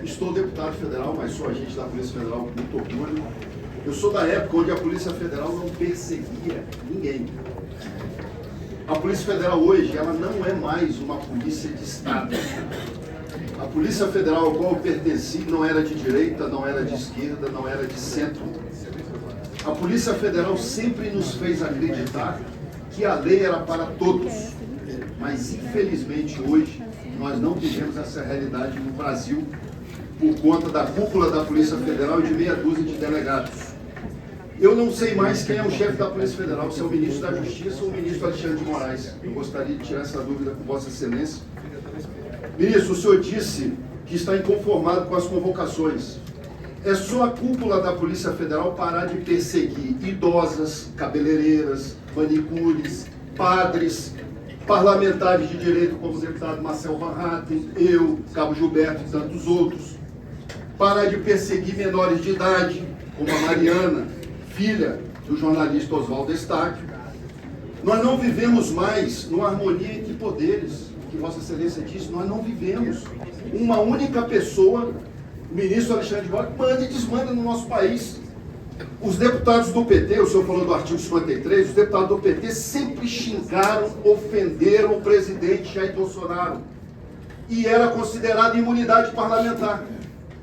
Estou deputado federal, mas sou agente da Polícia Federal com muito orgulho. Eu sou da época onde a Polícia Federal não perseguia ninguém. A Polícia Federal hoje, ela não é mais uma polícia de Estado. A Polícia Federal ao qual eu pertenci não era de direita, não era de esquerda, não era de centro. A Polícia Federal sempre nos fez acreditar que a lei era para todos. Mas, infelizmente, hoje, nós não vivemos essa realidade no Brasil por conta da cúpula da Polícia Federal e de meia dúzia de delegados. Eu não sei mais quem é o chefe da Polícia Federal, se é o ministro da Justiça ou o ministro Alexandre de Moraes. Eu gostaria de tirar essa dúvida com Vossa Excelência. Ministro, o senhor disse que está inconformado com as convocações. É só a cúpula da Polícia Federal parar de perseguir idosas, cabeleireiras, manicures, padres, parlamentares de direito como o deputado Marcel Van Hatten, eu, Cabo Gilberto e tantos outros. Parar de perseguir menores de idade, como a Mariana, filha do jornalista Oswaldo Estáquio. Nós não vivemos mais numa harmonia entre poderes, que Vossa Excelência disse, nós não vivemos. Uma única pessoa, o ministro Alexandre de Moraes, manda e desmanda no nosso país. Os deputados do PT, o senhor falou do artigo 53, os deputados do PT sempre xingaram, ofenderam o presidente Jair Bolsonaro. E era considerado imunidade parlamentar.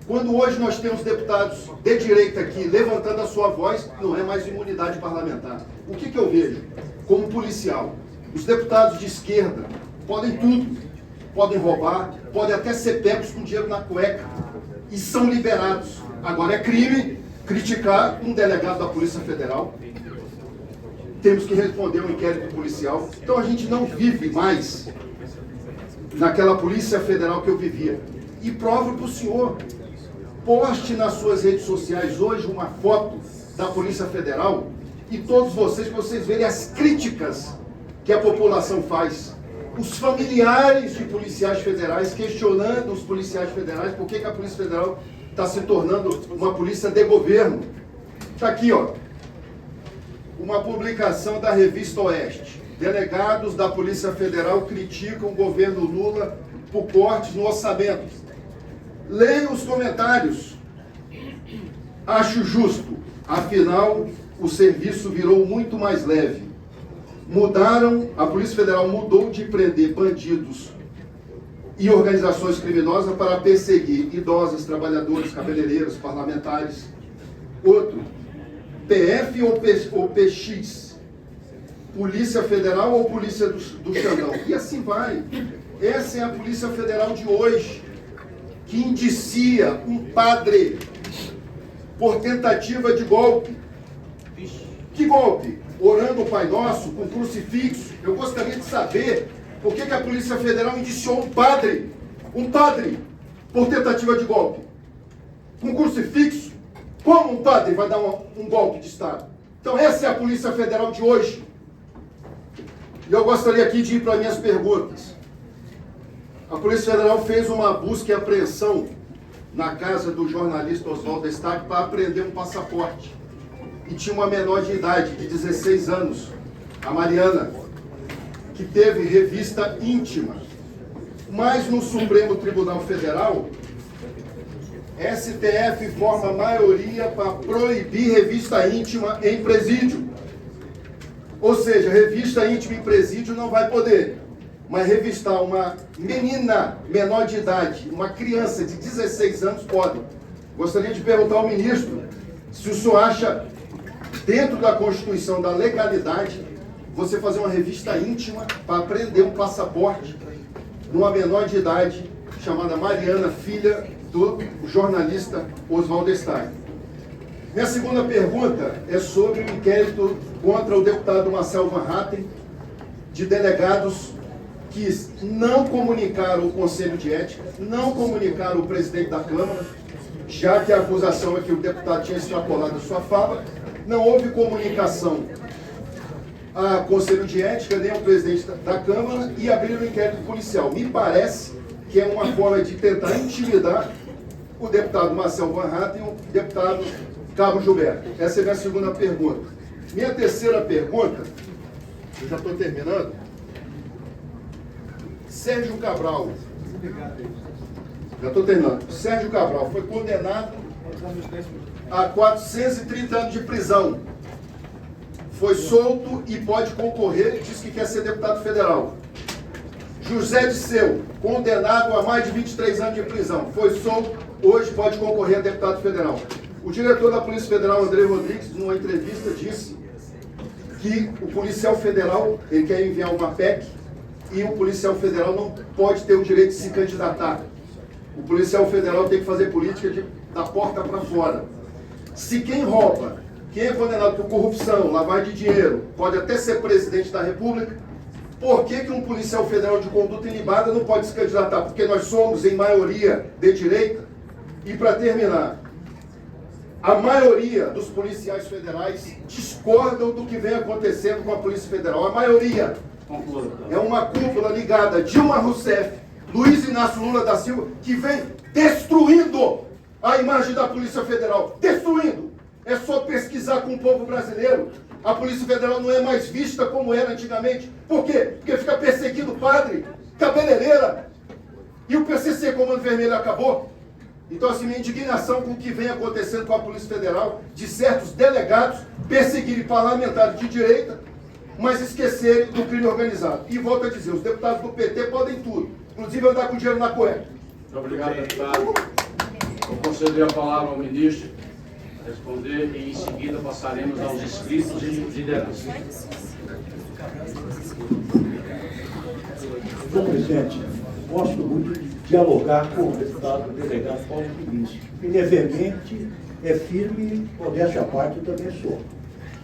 Quando hoje nós temos deputados de direita aqui levantando a sua voz, não é mais imunidade parlamentar. O que eu vejo? Como policial, os deputados de esquerda podem tudo. Podem roubar, podem até ser pegos com dinheiro na cueca. E são liberados. Agora é crime criticar um delegado da Polícia Federal. Temos que responder um inquérito policial. Então a gente não vive mais naquela Polícia Federal que eu vivia. E provo para o senhor. Poste nas suas redes sociais hoje uma foto da Polícia Federal e todos vocês, para vocês verem as críticas que a população faz. Os familiares de policiais federais questionando os policiais federais por que a Polícia Federal está se tornando uma polícia de governo. Está aqui, ó, uma publicação da revista Oeste. Delegados da Polícia Federal criticam o governo Lula por cortes no orçamento. Leia os comentários. Acho justo, afinal, o serviço virou muito mais leve. A Polícia Federal mudou de prender bandidos e organizações criminosas para perseguir idosas, trabalhadores, cabeleireiros, parlamentares. Outro, PF ou PX? Polícia Federal ou Polícia do Xandão? E assim vai. Essa é a Polícia Federal de hoje, que indicia um padre por tentativa de golpe. Que golpe? Orando o Pai Nosso com crucifixo. Eu gostaria de saber por que a Polícia Federal indiciou um padre por tentativa de golpe, com crucifixo. Como um padre vai dar um golpe de Estado? Então essa é a Polícia Federal de hoje. E eu gostaria aqui de ir para minhas perguntas. A Polícia Federal fez uma busca e apreensão na casa do jornalista Oswaldo Estáquio para apreender um passaporte. E tinha uma menor de idade, de 16 anos, a Mariana, que teve revista íntima. Mas no Supremo Tribunal Federal, STF forma maioria para proibir revista íntima em presídio. Ou seja, revista íntima em presídio não vai poder. Mas revistar uma menina menor de idade, uma criança de 16 anos, pode. Gostaria de perguntar ao ministro se o senhor acha, dentro da Constituição, da legalidade, você fazer uma revista íntima para apreender um passaporte numa menor de idade chamada Mariana, filha do jornalista Oswaldo Estáquio. Minha segunda pergunta é sobre o inquérito contra o deputado Marcel Van Hatten, de delegados que não comunicaram o Conselho de Ética, não comunicaram o presidente da Câmara, já que a acusação é que o deputado tinha extrapolado a sua fala. Não houve comunicação ao Conselho de Ética, nem ao presidente da Câmara, e abriram um inquérito policial. Me parece que é uma forma de tentar intimidar o deputado Marcel Van Hatten e o deputado Cabo Gilberto. Essa é a minha segunda pergunta. Minha terceira pergunta, eu já estou terminando. Sérgio Cabral Já estou terminando. Sérgio Cabral foi condenado a 430 anos de prisão. Foi solto e pode concorrer e diz que quer ser deputado federal. José Disseu, condenado a mais de 23 anos de prisão. Foi solto, hoje pode concorrer a deputado federal. O diretor da Polícia Federal, André Rodrigues, numa entrevista, disse que o policial federal, ele quer enviar uma PEC e o policial federal não pode ter o direito de se candidatar. O policial federal tem que fazer política da porta para fora. Se quem rouba, quem é condenado por corrupção, lavagem de dinheiro, pode até ser presidente da República, por que um policial federal de conduta ilibada não pode se candidatar? Porque nós somos, em maioria, de direita. E para terminar, a maioria dos policiais federais discordam do que vem acontecendo com a Polícia Federal. A maioria é uma cúpula ligada a Dilma Rousseff, Luiz Inácio Lula da Silva, que vem destruindo a imagem da Polícia Federal. Destruindo! É só pesquisar com o povo brasileiro. A Polícia Federal não é mais vista como era antigamente. Por quê? Porque fica perseguindo padre, cabeleireira. E o PCC, Comando Vermelho, acabou. Então, assim, minha indignação com o que vem acontecendo com a Polícia Federal, de certos delegados perseguirem parlamentares de direita, mas esquecerem do crime organizado. E volto a dizer, os deputados do PT podem tudo, inclusive andar com dinheiro na cueca. Muito obrigado, deputado. Vou conceder a palavra ao ministro responder e em seguida passaremos aos inscritos e lideranças. Senhor presidente, gosto muito de dialogar com o deputado delegado Paulo Vinícius. Ele é veemente, é firme, modéstia à parte, eu também sou.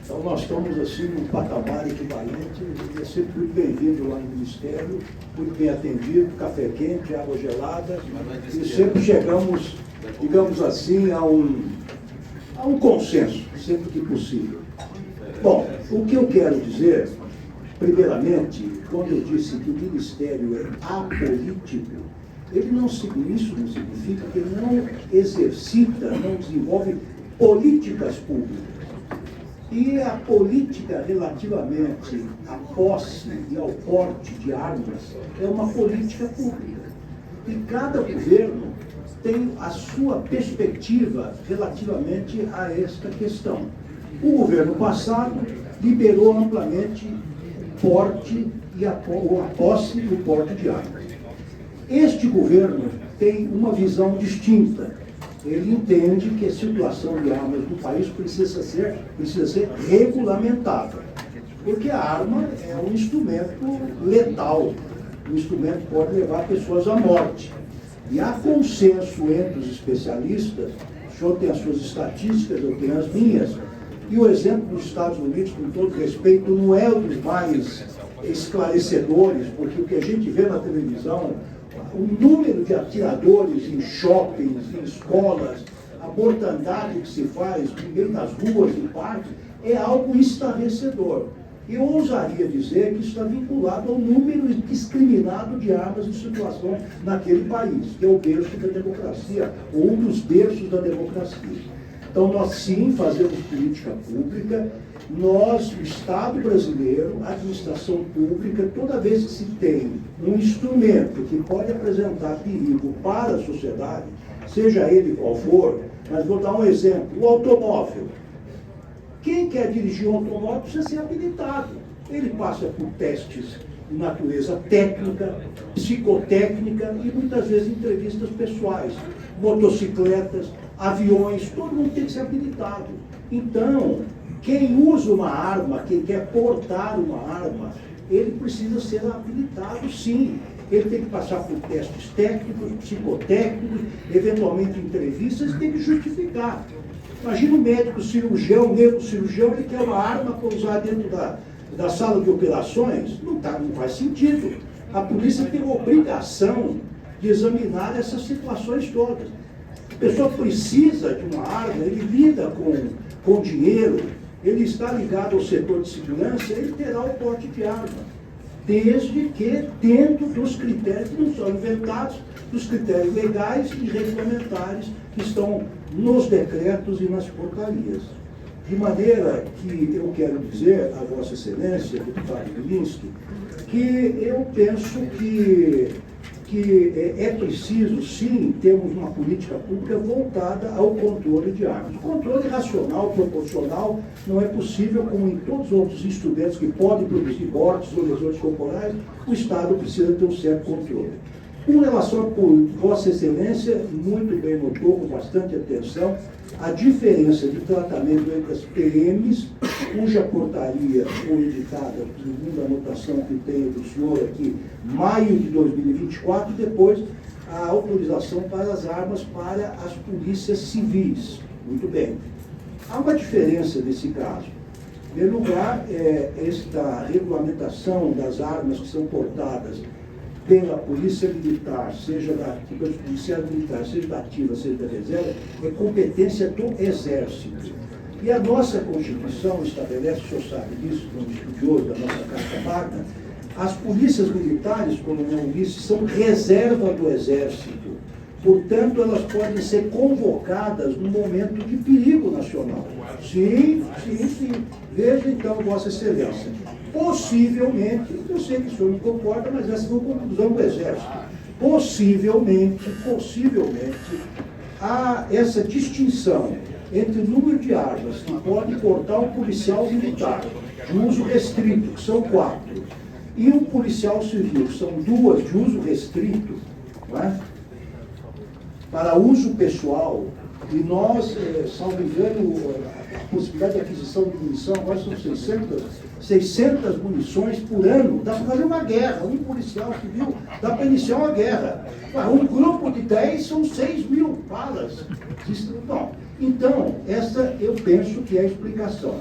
Então nós estamos assim num patamar equivalente, ele é sempre muito bem-vindo lá no Ministério, muito bem atendido, café quente, água gelada, e sempre chegamos, digamos assim, a um consenso, sempre que possível. Bom, o que eu quero dizer, primeiramente, quando eu disse que o Ministério é apolítico, isso não significa que ele não exercita, não desenvolve políticas públicas. E a política relativamente à posse e ao porte de armas é uma política pública. E cada governo tem a sua perspectiva relativamente a esta questão. O governo passado liberou amplamente o porte e a posse e o porte de armas. Este governo tem uma visão distinta. Ele entende que a situação de armas do país precisa ser regulamentada. Porque a arma é um instrumento letal, um instrumento que pode levar pessoas à morte. E há consenso entre os especialistas, o senhor tem as suas estatísticas, eu tenho as minhas, e o exemplo dos Estados Unidos, com todo respeito, não é um dos mais esclarecedores, porque o que a gente vê na televisão, o número de atiradores em shoppings, em escolas, a mortandade que se faz no meio das ruas e parques, é algo estarrecedor. Eu ousaria dizer que isso está vinculado ao número indiscriminado de armas em circulação naquele país, que é o berço da democracia, ou um dos berços da democracia. Então, nós sim fazemos política pública, nós, o Estado brasileiro, a administração pública, toda vez que se tem um instrumento que pode apresentar perigo para a sociedade, seja ele qual for, mas vou dar um exemplo, o automóvel. Quem quer dirigir um automóvel precisa ser habilitado. Ele passa por testes de natureza técnica, psicotécnica e muitas vezes entrevistas pessoais. Motocicletas, aviões, todo mundo tem que ser habilitado. Então, quem usa uma arma, quem quer portar uma arma, ele precisa ser habilitado sim. Ele tem que passar por testes técnicos, psicotécnicos, eventualmente entrevistas, e tem que justificar. Imagina um médico cirurgião, neurocirurgião, ele quer uma arma para usar dentro da sala de operações, não faz sentido. A polícia tem a obrigação de examinar essas situações todas. A pessoa precisa de uma arma, ele lida com dinheiro, ele está ligado ao setor de segurança, ele terá o porte de arma, desde que dentro dos critérios que não são inventados, dos critérios legais e regulamentares que estão nos decretos e nas portarias. De maneira que eu quero dizer a Vossa Excelência, deputado Vilinski, que eu penso que que é preciso, sim, termos uma política pública voltada ao controle de armas. O controle racional, proporcional, não é possível, como em todos os outros instrumentos que podem produzir mortes ou lesões corporais, o Estado precisa ter um certo controle. Com relação a Vossa Excelência, muito bem notou, com bastante atenção, a diferença de tratamento entre as PMs, cuja portaria foi editada, segundo a anotação que tenho do senhor aqui, maio de 2024, e depois a autorização para as armas para as polícias civis. Muito bem. Há uma diferença nesse caso. Em primeiro lugar, esta regulamentação das armas que são portadas pela Polícia Militar, seja da Polícia Militar, seja da ativa, seja da reserva, é competência do Exército. E a nossa Constituição estabelece, o senhor sabe disso, como estudioso da nossa Carta Magna, as polícias militares, Coronel Ulisses, são reserva do Exército. Portanto, elas podem ser convocadas no momento de perigo nacional. Sim. Veja então, Vossa Excelência. Possivelmente, eu sei que o senhor não concorda, mas essa é uma conclusão do Exército. Possivelmente, há essa distinção entre o número de armas que pode portar um policial militar de uso restrito, que são 4, e um policial civil, que são 2 de uso restrito, não é? Para uso pessoal, e nós, salvo engano, a possibilidade de aquisição de munição, agora são 600 munições por ano, dá para fazer uma guerra, um policial civil dá para iniciar uma guerra. Um grupo de 10 são 6.000 balas. Bom, então, essa eu penso que é a explicação.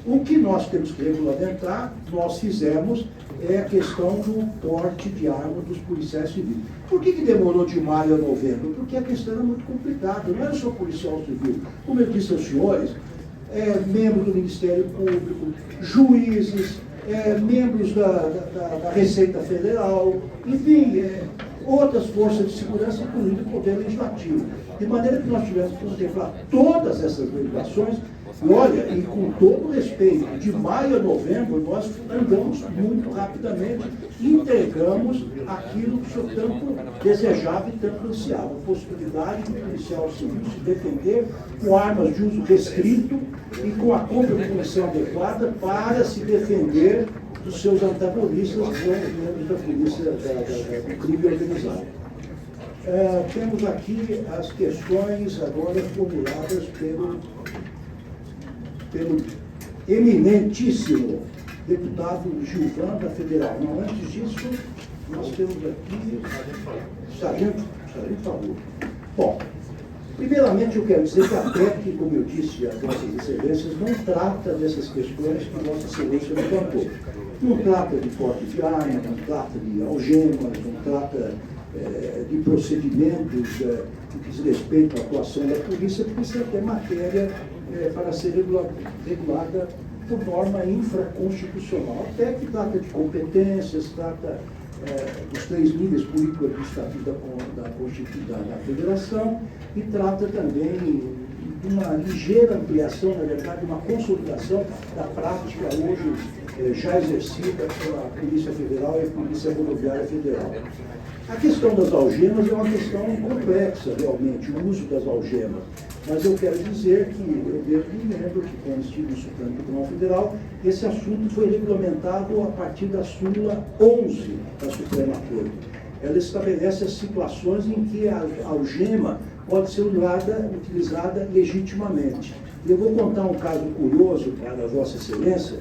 O que nós temos que regulamentar, nós fizemos, é a questão do porte de arma dos policiais civis. Por que demorou de maio a novembro? Porque a questão era muito complicada, não era só policial civil. Como eu disse aos senhores, membros do Ministério Público, juízes, membros da Receita Federal, enfim, outras forças de segurança, incluindo o Poder Legislativo. De maneira que nós tivemos que contemplar todas essas legislações. E olha, e com todo respeito, de maio a novembro, nós andamos muito rapidamente e entregamos aquilo que o senhor tanto desejava e tanto ansiava, a possibilidade do policial civil se defender com armas de uso restrito e com a compra de munição adequada para se defender dos seus antagonistas, que são os membros da polícia do crime organizado. Temos aqui as questões agora formuladas pelo eminentíssimo deputado Gilvan, da Federal. Não, antes disso, nós temos aqui Sargento Favor. Bom, primeiramente eu quero dizer que a PEC, como eu disse a Vossas Excelências, não trata dessas questões que Vossa Excelência levantou. Não trata de porte de arma, não trata de algemas, não trata de procedimentos que diz respeito à atuação da polícia, porque isso é matéria para ser regulada por norma infraconstitucional. Até que trata de competências, trata dos 3 níveis político-administrativos da Federação e trata também de uma ligeira ampliação, na verdade, uma consolidação da prática hoje já exercida pela Polícia Federal e a Polícia Rodoviária Federal. A questão das algemas é uma questão complexa, realmente, o uso das algemas. Mas eu quero dizer que, eu mesmo me lembro que, quando estive no Supremo Tribunal Federal, esse assunto foi regulamentado a partir da súmula 11 da Suprema Corte. Ela estabelece as situações em que a algema pode ser utilizada legitimamente. Eu vou contar um caso curioso para a Vossa Excelência.